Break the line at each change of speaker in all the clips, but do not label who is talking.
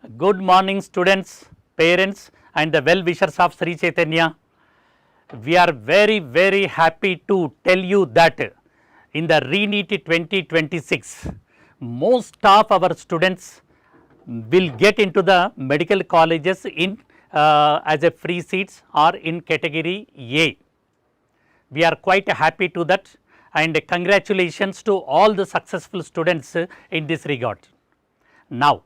Good morning students, parents and the well wishers of Sri Chaitanya. We are very happy to tell you that in the ReNEET 2026, most of our students will get into the medical colleges in as a free seats or in category A. We are quite happy to that and congratulations to all the successful students in this regard. Now,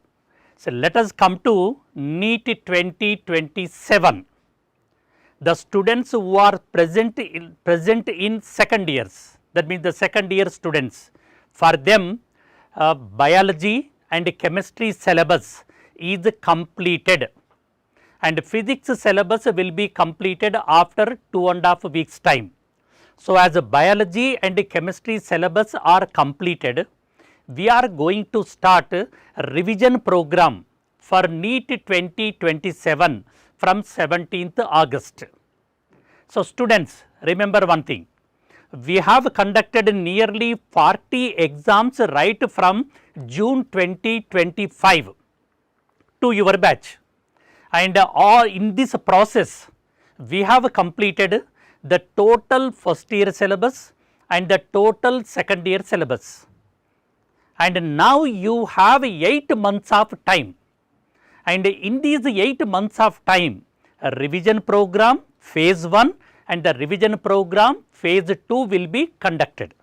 so let us come to NEET 2027. The students who are present in second years, that means the second year students, for them biology and chemistry syllabus is completed and physics syllabus will be completed after 2.5 weeks time. So, as biology and chemistry syllabus are completed, we are going to start a revision program for NEET 2027 from 17th August. So, students, remember one thing, we have conducted nearly 40 exams right from June 2025 to your batch, and all in this process we have completed the total first year syllabus and the total second year syllabus. And now you have 8 months of time, and in these 8 months of time, a revision program phase 1 and the revision program phase 2 will be conducted.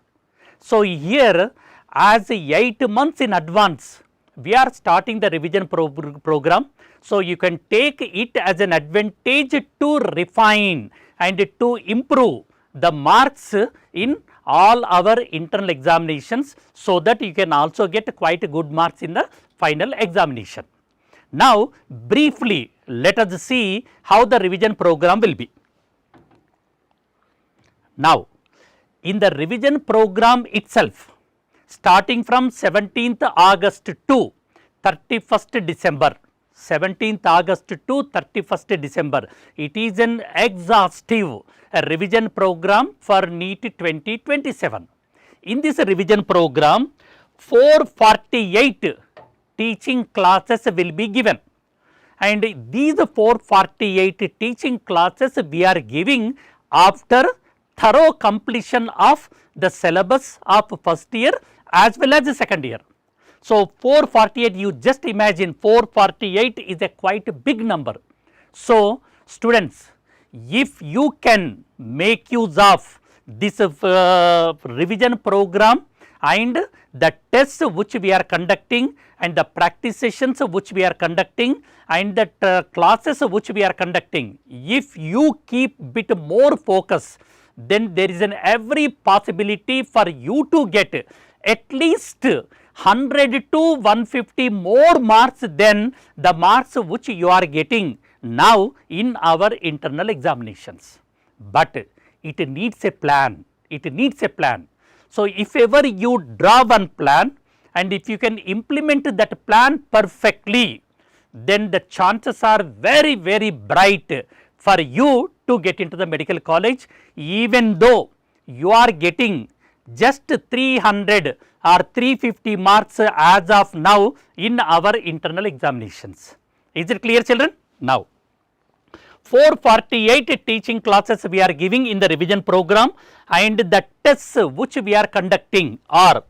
So, here as 8 months in advance, we are starting the revision program. So, you can take it as an advantage to refine and to improve the marks in all our internal examinations, so that you can also get quite good marks in the final examination. Now, briefly let us see how the revision program will be. Now, in the revision program itself, starting from 17th August to 31st December, 17th August to 31st December, it is an exhaustive revision program for NEET 2027. In this revision program, 448 teaching classes will be given, and these 448 teaching classes we are giving after thorough completion of the syllabus of first year as well as the second year. So, 448, you just imagine 448 is a quite big number. So, students, if you can make use of this revision program and the tests which we are conducting and the practice sessions which we are conducting and the classes which we are conducting, if you keep bit more focus, then there is an every possibility for you to get at least 100 to 150 more marks than the marks which you are getting now in our internal examinations. But it needs a plan, it needs a plan. So, if ever you draw one plan and if you can implement that plan perfectly, then the chances are very bright for you to get into the medical college, even though you are getting just 300 or 350 marks as of now in our internal examinations. Is it clear, children? Now, 448 teaching classes we are giving in the revision program, and the tests which we are conducting are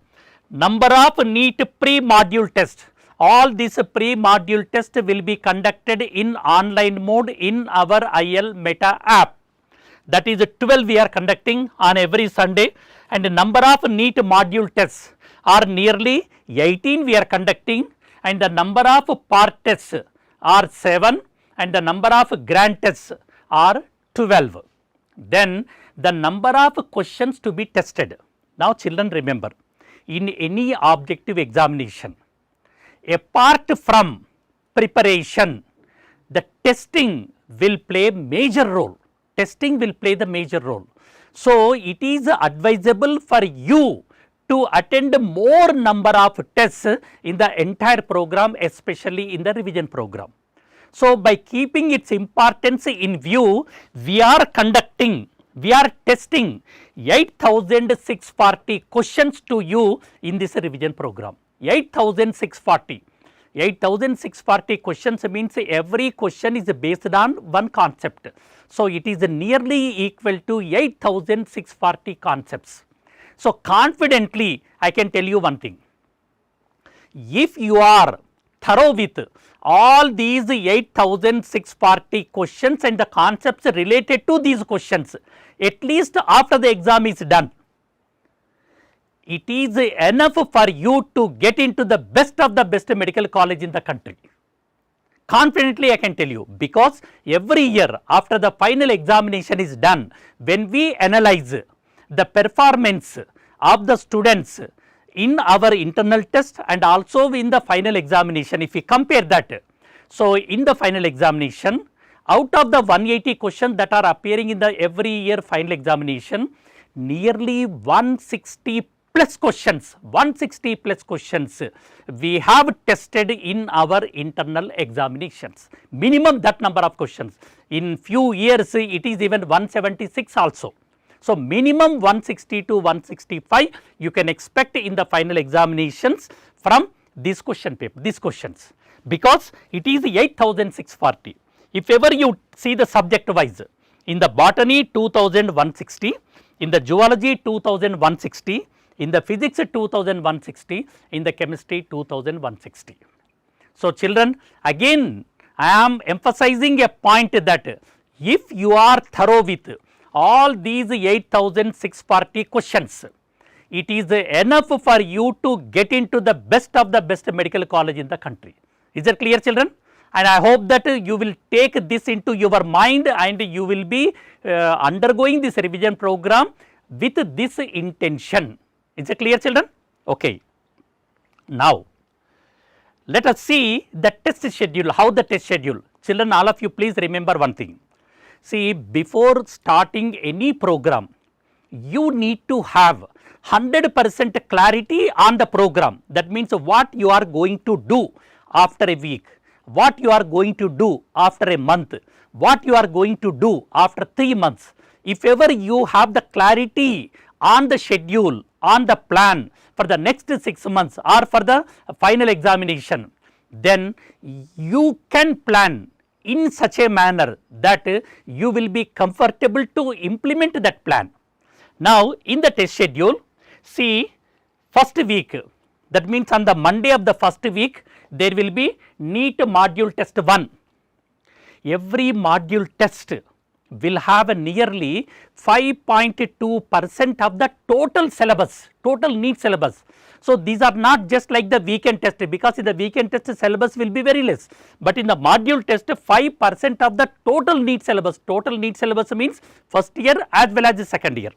number of NEET pre-module tests. All these pre-module tests will be conducted in online mode in our IL Meta app. That is 12 we are conducting on every Sunday, and the number of NEET module tests are nearly 18 we are conducting, and the number of part tests are 7 and the number of grand tests are 12. Then the number of questions to be tested. Now, children, remember, in any objective examination, apart from preparation, the testing will play major role. Testing will play the major role. So, it is advisable for you to attend more number of tests in the entire program, especially in the revision program. So, by keeping its importance in view, we are testing 8,640 questions to you in this revision program. 8,640. 8640 questions means every question is based on one concept. So, it is nearly equal to 8640 concepts. So, confidently I can tell you one thing, if you are thorough with all these 8640 questions and the concepts related to these questions, at least after the exam is done, it is enough for you to get into the best of the best medical college in the country. Confidently I can tell you, because every year after the final examination is done, when we analyze the performance of the students in our internal test and also in the final examination, if we compare that. So, in the final examination, out of the 180 questions that are appearing in the every year final examination, nearly 160 plus questions, 160 plus questions we have tested in our internal examinations, minimum that number of questions. In few years it is even 176 also. So, minimum 160 to 165 you can expect in the final examinations from this question paper, these questions, because it is 8640. If ever you see the subject wise, in the botany 2160, in the zoology 2160, in the physics 2160, in the chemistry 2160. So, children, again I am emphasizing a point that if you are thorough with all these 8640 questions, it is enough for you to get into the best of the best medical college in the country. Is that clear, children? And I hope that you will take this into your mind and you will be undergoing this revision program with this intention. Is it clear, children? Okay. Now, let us see the test schedule, how the test schedule. Children, all of you please remember one thing. See, before starting any program, you need to have 100% clarity on the program. That means what you are going to do after a week, what you are going to do after a month, what you are going to do after 3 months. If ever you have the clarity on the schedule, on the plan for the next 6 months or for the final examination, then you can plan in such a manner that you will be comfortable to implement that plan. Now, in the test schedule, see, first week, that means on the Monday of the first week, there will be NEET module test 1. Every module test will have a nearly 5.2% of the total syllabus, total NEET syllabus. So, these are not just like the weekend test, because in the weekend test syllabus will be very less, but in the module test 5% of the total NEET syllabus. Total NEET syllabus means first year as well as the second year.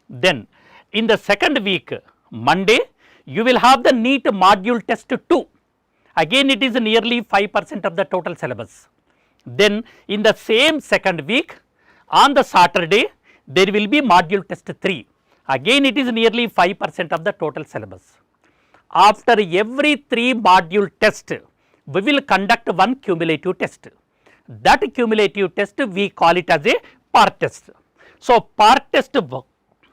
Then in the second week, Monday, you will have the NEET module test 2. Again it is nearly 5% of the total syllabus. Then in the same second week, on the Saturday, there will be module test 3. Again it is nearly 5% of the total syllabus. After every 3 module test, we will conduct one cumulative test. That cumulative test we call it as a part test. So, part test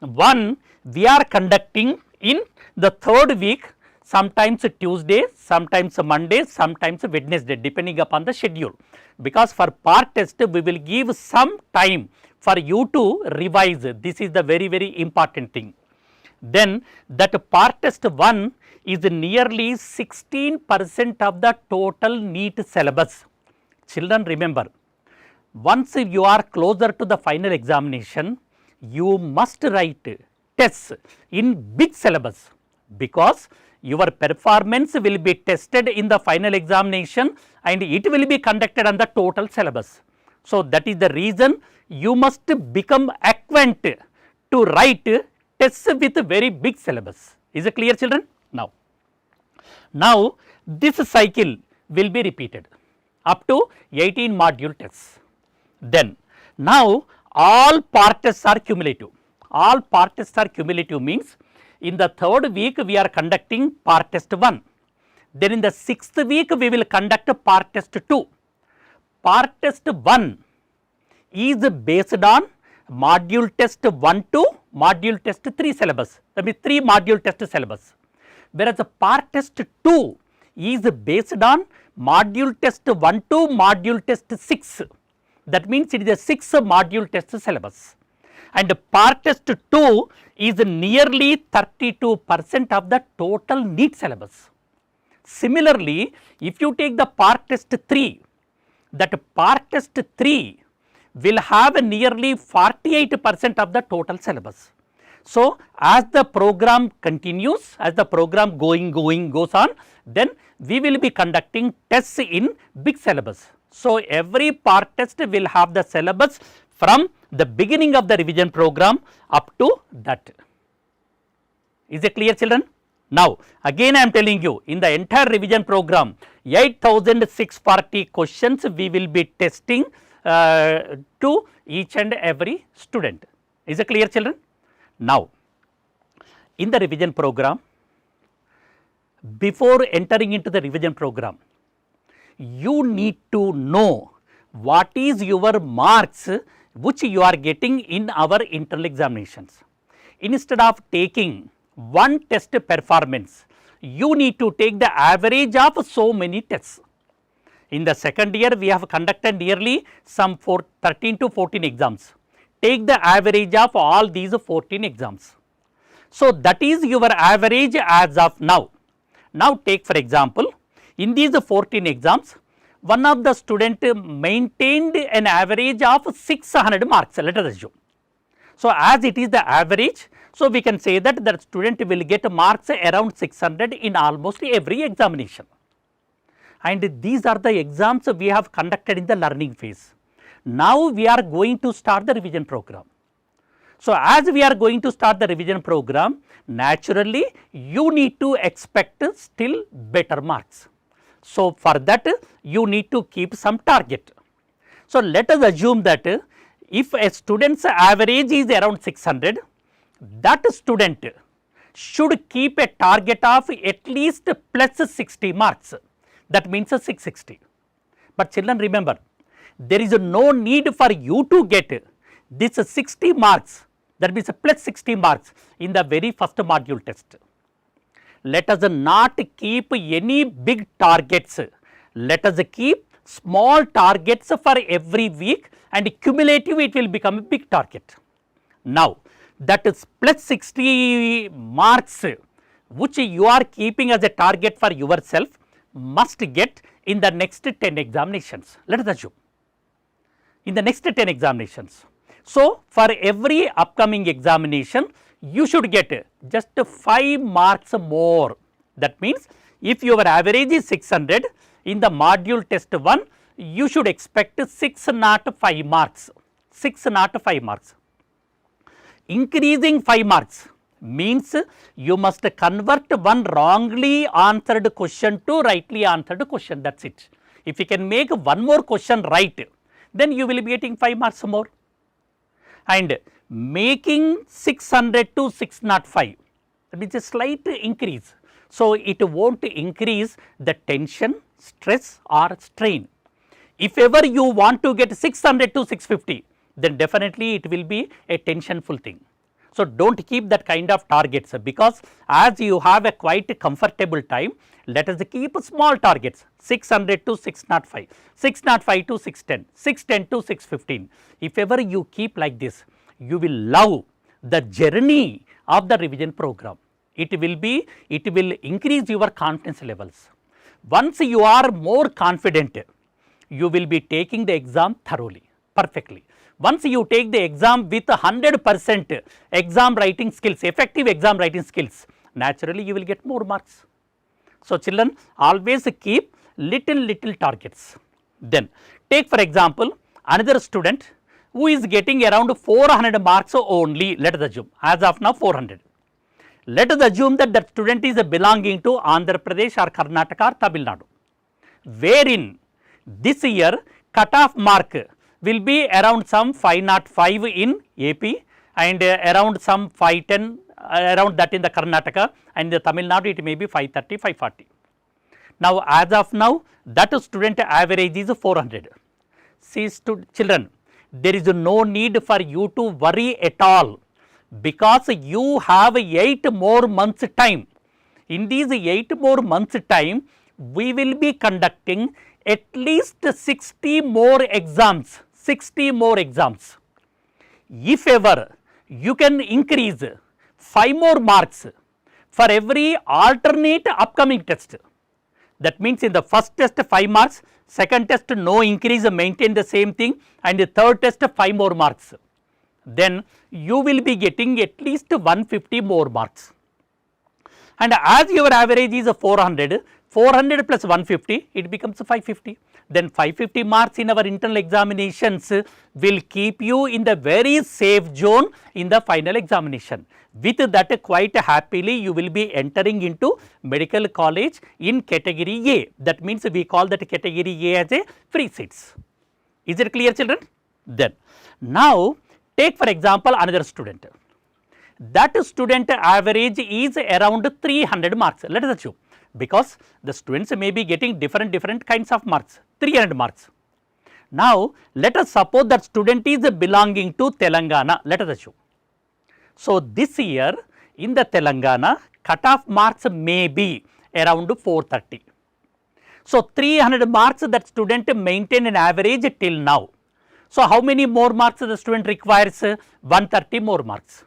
1 we are conducting in the third week, sometimes Tuesday, sometimes Monday, sometimes Wednesday, depending upon the schedule. Because for part test we will give some time for you to revise. This is the very, very important thing. Then that part test 1 is nearly 16% of the total NEET syllabus. Children, remember, once you are closer to the final examination, you must write tests in big syllabus, because your performance will be tested in the final examination and it will be conducted on the total syllabus. So, that is the reason you must become acquainted to write tests with very big syllabus. Is it clear, children? Now this cycle will be repeated up to 18 module tests. Then now all part tests are cumulative. All part tests are cumulative means in the third week we are conducting part test 1. Then in the 6th week we will conduct part test 2. Part test 1 is based on module test 1 to module test 3 syllabus, that means 3 module test syllabus. Whereas the part test 2 is based on module test 1 to module test 6. That means it is a 6 module test syllabus. And part test 2 is nearly 32% of the total NEET syllabus. Similarly, if you take the part test 3, that part test 3 will have nearly 48% of the total syllabus. So, as the program continues, as the program goes on, then we will be conducting tests in big syllabus. So, every part test will have the syllabus from the beginning of the revision program up to that. Is it clear, children? Now, again I am telling you, in the entire revision program, 8,640 questions we will be testing to each and every student. Is it clear, children? Now, in the revision program, before entering into the revision program, you need to know what is your marks which you are getting in our internal examinations. Instead of taking one test performance, you need to take the average of so many tests. In the second year, we have conducted nearly some 13 to 14 exams. Take the average of all these 14 exams. So, that is your average as of now. Now, take for example, in these 14 exams, one of the student maintained an average of 600 marks, let us assume. So, as it is the average, so we can say that the student will get marks around 600 in almost every examination. And these are the exams we have conducted in the learning phase. Now, we are going to start the revision program. So, as we are going to start the revision program, naturally you need to expect still better marks. So, for that you need to keep some target. So, let us assume that if a student's average is around 600, that student should keep a target of at least plus 60 marks. That means 660. But children, remember, there is no need for you to get this 60 marks, that means plus 60 marks in the very first module test. Let us not keep any big targets. Let us keep small targets for every week, and cumulative it will become a big target. Now, that is plus 60 marks which you are keeping as a target for yourself must get in the next 10 examinations. Let us assume in the next 10 examinations. So, for every upcoming examination, you should get just 5 marks more. That means, if your average is 600, in the module test 1, you should expect 605 marks, 605 marks. Increasing 5 marks means you must convert one wrongly answered question to rightly answered question, that is it. If you can make one more question right, then you will be getting 5 marks more. And making 600 to 605, that means a slight increase. So, it will not increase the tension, stress or strain. If ever you want to get 600 to 650, then definitely it will be a tensionful thing. So, do not keep that kind of targets, because as you have a quite comfortable time, let us keep small targets, 600 to 605, 605 to 610, 610 to 615. If ever you keep like this, you will love the journey of the revision program. It will increase your confidence levels. Once you are more confident, you will be taking the exam thoroughly, perfectly. Once you take the exam with 100% exam writing skills, effective exam writing skills, naturally you will get more marks. So, children, always keep little targets. Then take for example, another student who is getting around 400 marks only, let us assume, as of now 400. Let us assume that that student is belonging to Andhra Pradesh or Karnataka or Tamil Nadu, wherein this year cutoff mark will be around some 505 in AP and around some 510 around that in the Karnataka, and the Tamil Nadu it may be 530, 540. Now, as of now that student average is 400. See children, there is no need for you to worry at all, because you have 8 more months time. In these 8 more months time, we will be conducting at least 60 more exams, 60 more exams. If ever you can increase 5 more marks for every alternate upcoming test. That means in the first test 5 marks, second test no increase, maintain the same thing, and the third test 5 more marks. Then you will be getting at least 150 more marks. And as your average is 400, 400 plus 150, it becomes 550. Then 550 marks in our internal examinations will keep you in the very safe zone in the final examination. With that, quite happily you will be entering into medical college in category A. That means we call that category A as a free seats. Is it clear, children? Then now take for example another student. That student average is around 300 marks. Let us assume, because the students may be getting different kinds of marks, 300 marks. Now let us suppose that student is belonging to Telangana, let us assume. So this year in the Telangana, cutoff marks may be around 430. So 300 marks that student maintain an average till now. So how many more marks the student requires? 130 more marks.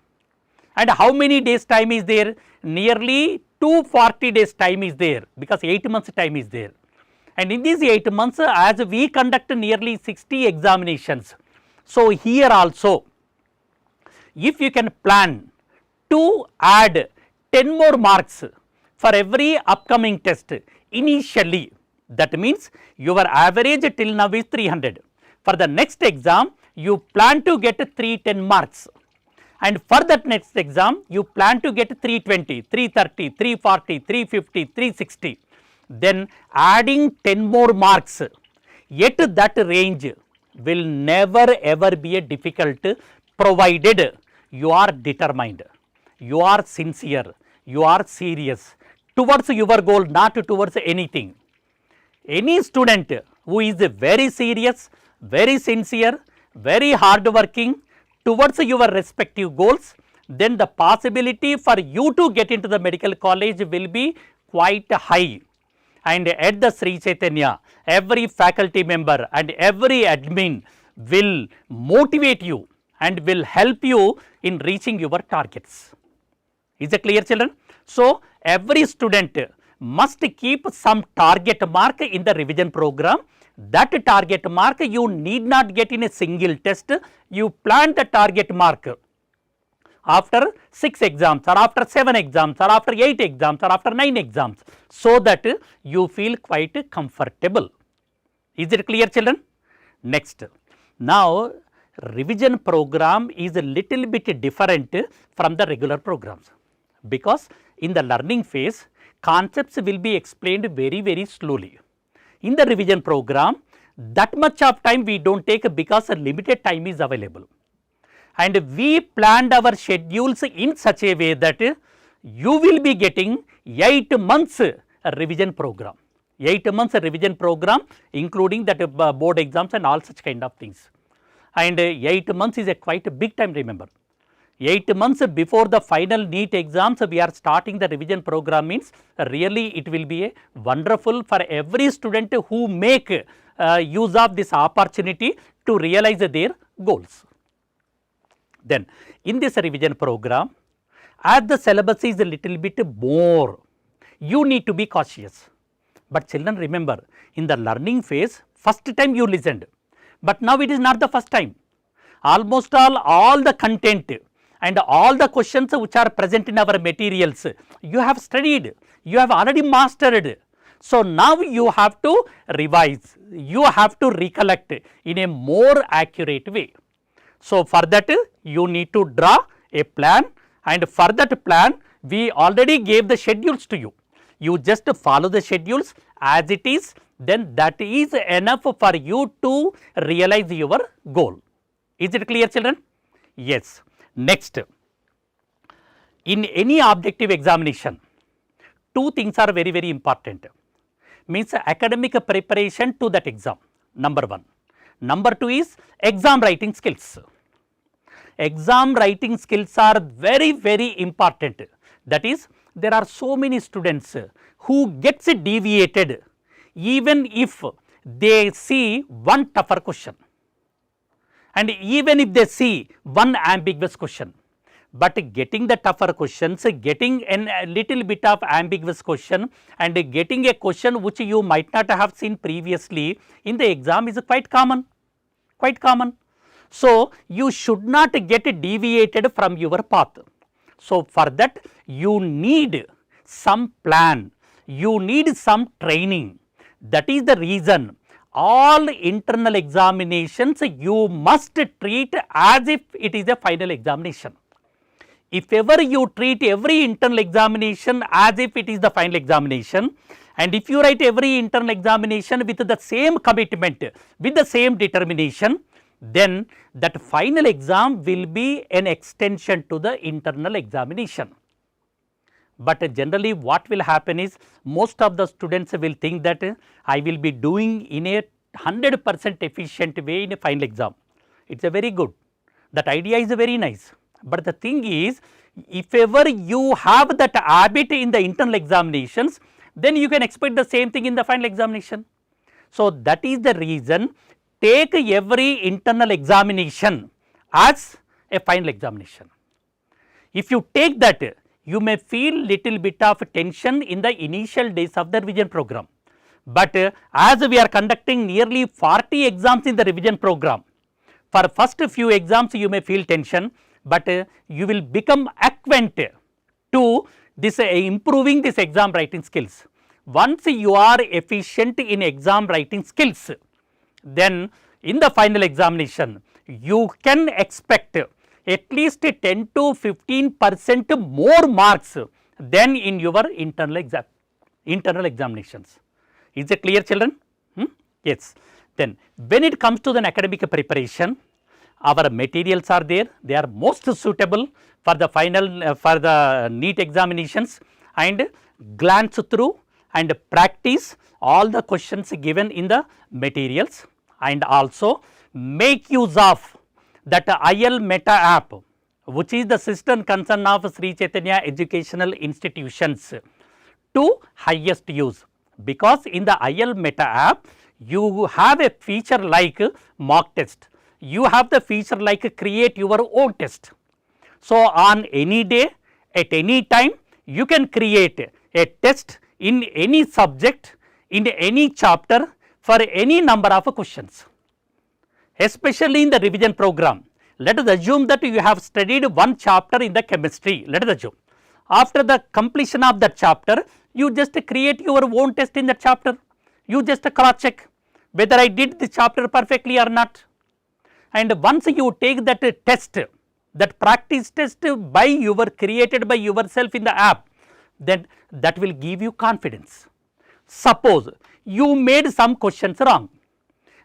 And how many days time is there? Nearly 240 days time is there, because 8 months time is there. And in these 8 months, as we conduct nearly 60 examinations, so here also if you can plan to add 10 more marks for every upcoming test initially, that means your average till now is 300. For the next exam, you plan to get 310 marks. And for that next exam, you plan to get 320, 330, 340, 350, 360. Then adding 10 more marks, yet that range will never ever be a difficult, provided you are determined, you are sincere, you are serious towards your goal, not towards anything. Any student who is very serious, very sincere, very hardworking towards your respective goals, then the possibility for you to get into the medical college will be quite high. And at the Sri Chaitanya, every faculty member and every admin will motivate you and will help you in reaching your targets. Is it clear, children? So every student must keep some target mark in the revision program. That target mark you need not get in a single test. You plan the target mark after 6 exams or after 7 exams or after 8 exams or after 9 exams, so that you feel quite comfortable. Is it clear, children? Next, now revision program is a little bit different from the regular programs, because in the learning phase concepts will be explained very slowly. In the revision program, that much of time we do not take, because a limited time is available. And we planned our schedules in such a way that you will be getting 8 months revision program. 8 months revision program, including that board exams and all such kind of things. And 8 months is a quite a big time, remember. 8 months before the final NEET exams, we are starting the revision program, means really it will be a wonderful for every student who make use of this opportunity to realize their goals. Then in this revision program, as the syllabus is a little bit more, you need to be cautious. But children, remember, in the learning phase, first time you listened, but now it is not the first time. Almost all the content and all the questions which are present in our materials, you have studied, you have already mastered. So now you have to revise, you have to recollect in a more accurate way. So for that you need to draw a plan, and for that plan we already gave the schedules to you. You just follow the schedules as it is, then that is enough for you to realize your goal. Is it clear, children? Yes. Next, in any objective examination, 2 things are very important. Means academic preparation to that exam, number 1. Number 2 is exam writing skills. Exam writing skills are very important. That is, there are so many students who gets deviated even if they see one tougher question and even if they see one ambiguous question. But getting the tougher questions, getting a little bit of ambiguous question and getting a question which you might not have seen previously in the exam is quite common, quite common. So, you should not get deviated from your path. So, for that you need some plan, you need some training. That is the reason all internal examinations you must treat as if it is a final examination. If ever you treat every internal examination as if it is the final examination, and if you write every internal examination with the same commitment, with the same determination, then that final exam will be an extension to the internal examination. But generally what will happen is, most of the students will think that I will be doing in a 100% efficient way in a final exam. It is a very good, that idea is very nice. But the thing is, if ever you have that habit in the internal examinations, then you can expect the same thing in the final examination. So, that is the reason, take every internal examination as a final examination. If you take that, you may feel little bit of tension in the initial days of the revision program. But as we are conducting nearly 40 exams in the revision program, for first few exams you may feel tension, but you will become acquainted to this improving this exam writing skills. Once you are efficient in exam writing skills, then in the final examination you can expect at least 10 to 15% more marks than in your internal examinations. Is it clear, children? Yes. Then when it comes to the academic preparation, our materials are there, they are most suitable for the final for the NEET examinations, and glance through and practice all the questions given in the materials, and also make use of that IL Meta app, which is the system concern of Sri Chaitanya Educational Institutions, to highest use. Because in the IL Meta app you have a feature like mock test, you have the feature like create your own test. So, on any day at any time you can create a test in any subject, in any chapter, for any number of questions. Especially in the revision program, let us assume that you have studied one chapter in the chemistry, let us assume. After the completion of that chapter, you just create your own test in that chapter, you just cross check whether I did this chapter perfectly or not. And once you take that test, that practice test created by yourself in the app, then that will give you confidence. Suppose you made some questions wrong,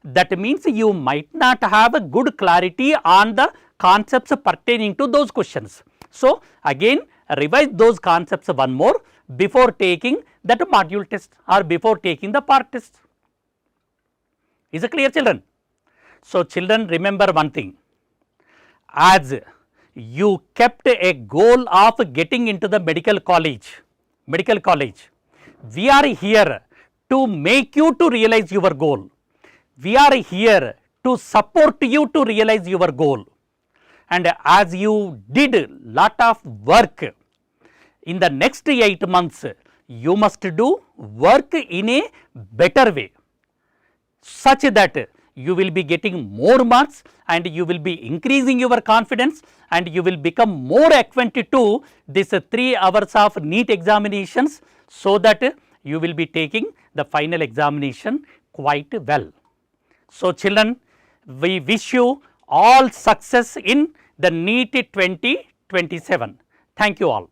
that means you might not have a good clarity on the concepts pertaining to those questions. So, again revise those concepts one more before taking that module test or before taking the part test. Is it clear, children? So, children, remember one thing, as you kept a goal of getting into the medical college, we are here to make you to realize your goal. We are here to support you to realize your goal. And as you did lot of work, in the next 8 months you must do work in a better way, such that you will be getting more marks and you will be increasing your confidence and you will become more acquainted to this 3 hours of NEET examinations, so that you will be taking the final examination quite well. So, children, we wish you all success in the NEET 2027. Thank you all.